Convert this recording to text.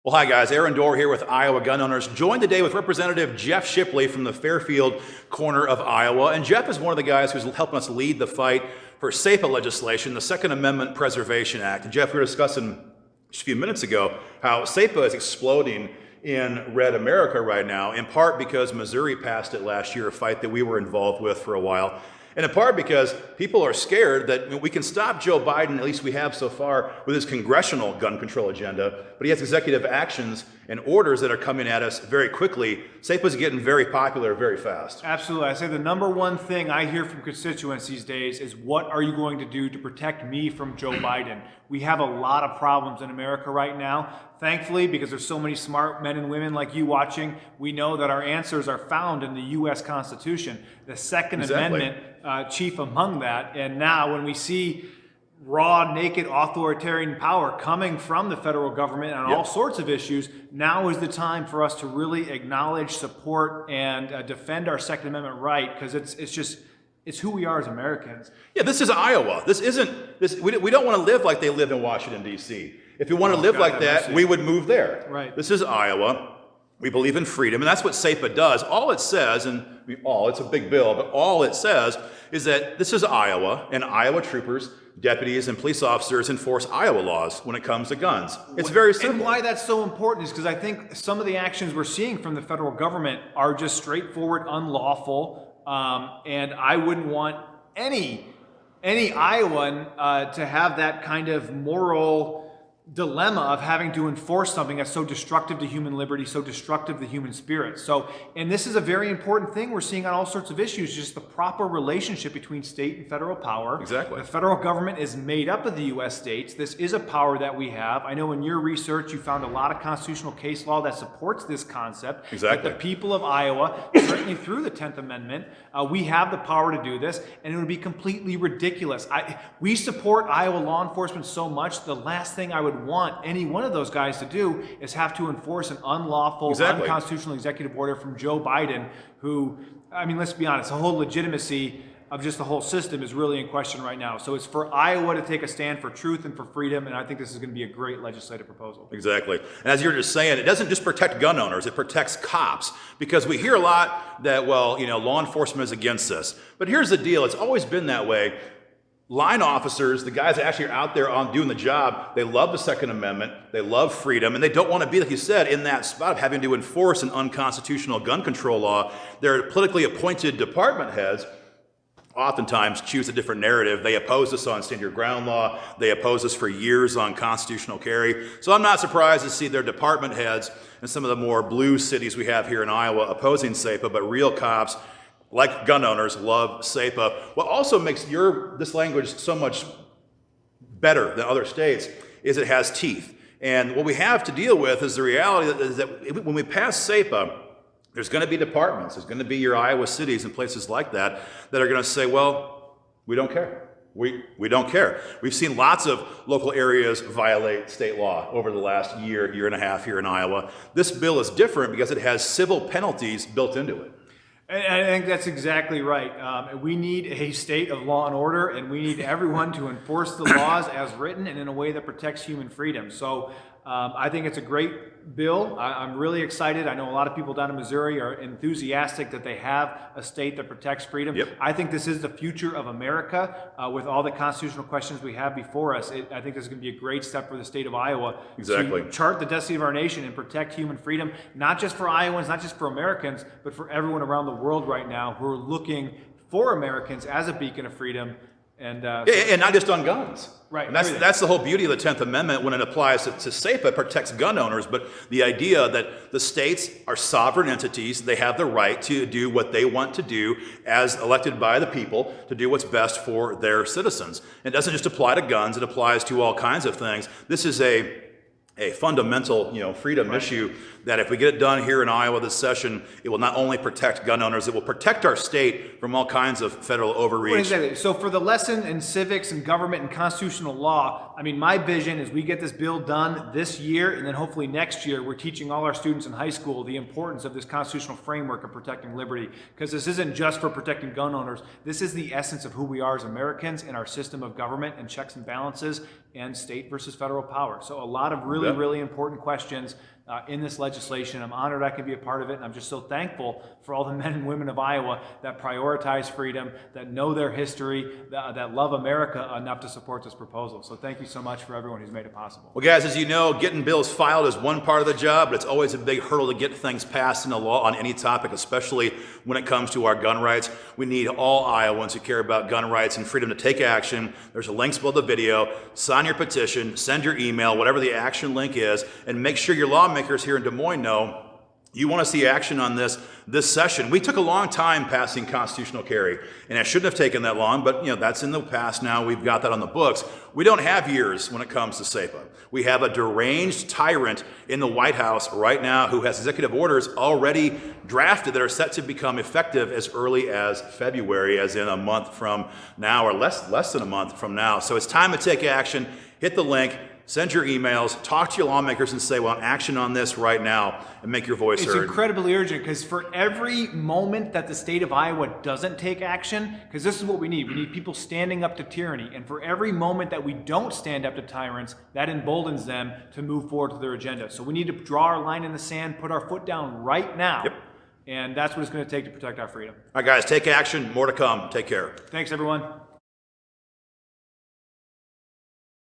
Well, hi guys, Aaron Dorr here with Iowa Gun Owners, joined today with Representative Jeff Shipley from the Fairfield corner of Iowa. And Jeff is one of the guys who's helping us lead the fight for SAPA legislation, the Second Amendment Preservation Act. And Jeff, we were discussing just a few minutes ago how SAPA is exploding in red America right now, in part because Missouri passed it last year, a fight that we were involved with for a while. And in part because people are scared that we can stop Joe Biden, at least we have so far, with his congressional gun control agenda, but he has executive actions and orders that are coming at us very quickly. SAPA's getting very popular very fast. Absolutely. I say the number one thing I hear from constituents these days is, what are you going to do to protect me from Joe Biden? We have a lot of problems in America right now. Thankfully, because there's so many smart men and women like you watching, we know that our answers are found in the U.S. Constitution. The Second Amendment, chief among that. And now when we see raw, naked, authoritarian power coming from the federal government on all sorts of issues, now is the time for us to really acknowledge, support, and defend our Second Amendment right, because it's who we are as Americans. Yeah, this is Iowa. This isn't this. We don't want to live like they live in Washington, D.C. If we want to live like that, we would move there. Right. This is Iowa. We believe in freedom, and that's what SAPA does. All it says, it's a big bill, but all it says is that this is Iowa, and Iowa troopers, deputies, and police officers enforce Iowa laws when it comes to guns. It's very simple. And why that's so important is because I think some of the actions we're seeing from the federal government are just straightforward unlawful, and I wouldn't want any Iowan to have that kind of moral dilemma of having to enforce something that's so destructive to human liberty, so destructive to the human spirit. And this is a very important thing we're seeing on all sorts of issues, just the proper relationship between state and federal power. Exactly. The federal government is made up of the U.S. states. This is a power that we have. I know in your research you found a lot of constitutional case law that supports this concept. Exactly. But the people of Iowa, certainly through the 10th Amendment, we have the power to do this, and it would be completely ridiculous. We support Iowa law enforcement so much, the last thing I would want any one of those guys to do is have to enforce an unlawful, unconstitutional executive order from Joe Biden, who, I mean, let's be honest, the whole legitimacy of just the whole system is really in question right now. So it's for Iowa to take a stand for truth and for freedom, and I think this is going to be a great legislative proposal. Exactly. And as you're just saying, it doesn't just protect gun owners, it protects cops, because we hear a lot that, law enforcement is against this. But here's the deal, it's always been that way. Line officers, the guys that actually are out there doing the job, they love the Second Amendment, they love freedom, and they don't want to be, like you said, in that spot of having to enforce an unconstitutional gun control law. They're politically appointed department heads, oftentimes choose a different narrative. They oppose us on stand your ground law. They oppose us for years on constitutional carry. So I'm not surprised to see their department heads in some of the more blue cities we have here in Iowa opposing SAPA, but real cops, like gun owners, love SAPA. What also makes this language so much better than other states is it has teeth. And what we have to deal with is the reality that when we pass SAPA, there's going to be departments, there's going to be your Iowa cities and places like that are going to say, well, we don't care. We don't care. We've seen lots of local areas violate state law over the last year and a half here in Iowa. This bill is different because it has civil penalties built into it. And I think that's exactly right. We need a state of law and order, and we need everyone to enforce the laws as written and in a way that protects human freedom. So I think it's a great bill. I'm really excited. I know a lot of people down in Missouri are enthusiastic that they have a state that protects freedom. Yep. I think this is the future of America with all the constitutional questions we have before us. I think this is going to be a great step for the state of Iowa to chart the destiny of our nation and protect human freedom, not just for Iowans, not just for Americans, but for everyone around the world right now who are looking for Americans as a beacon of freedom. And not just on guns. Right. And that's the whole beauty of the 10th Amendment when it applies to SAPA. It protects gun owners, but the idea that the states are sovereign entities, they have the right to do what they want to do as elected by the people to do what's best for their citizens. It doesn't just apply to guns, it applies to all kinds of things. This is a fundamental, freedom issue that if we get it done here in Iowa this session, it will not only protect gun owners, it will protect our state from all kinds of federal overreach. Well, exactly. So for the lesson in civics and government and constitutional law, I mean, my vision is we get this bill done this year, and then hopefully next year we're teaching all our students in high school the importance of this constitutional framework of protecting liberty, because this isn't just for protecting gun owners. This is the essence of who we are as Americans and our system of government and checks and balances. and state versus federal power. So a lot of really, really important questions in this legislation. I'm honored I could be a part of it, and I'm just so thankful for all the men and women of Iowa that prioritize freedom, that know their history, that love America enough to support this proposal. So thank you so much for everyone who's made it possible. Well, guys, as you know, getting bills filed is one part of the job, but it's always a big hurdle to get things passed into law on any topic, especially when it comes to our gun rights. We need all Iowans who care about gun rights and freedom to take action. There's a link below the video. Sign your petition, send your email, whatever the action link is, and make sure your lawmakers here in Des Moines know you want to see action on this session. We took a long time passing constitutional carry, and it shouldn't have taken that long, but that's in the past now. We've got that on the books. We don't have years when it comes to SAPA. We have a deranged tyrant in the White House right now who has executive orders already drafted that are set to become effective as early as February, as in a month from now, or less than a month from now. So it's time to take action. Hit the link. Send your emails, talk to your lawmakers and say, well, action on this right now, and make your voice heard. It's incredibly urgent, because for every moment that the state of Iowa doesn't take action, because this is what we need people standing up to tyranny, and for every moment that we don't stand up to tyrants, that emboldens them to move forward to their agenda. So we need to draw our line in the sand, put our foot down right now, and that's what it's going to take to protect our freedom. All right, guys, take action. More to come. Take care. Thanks, everyone.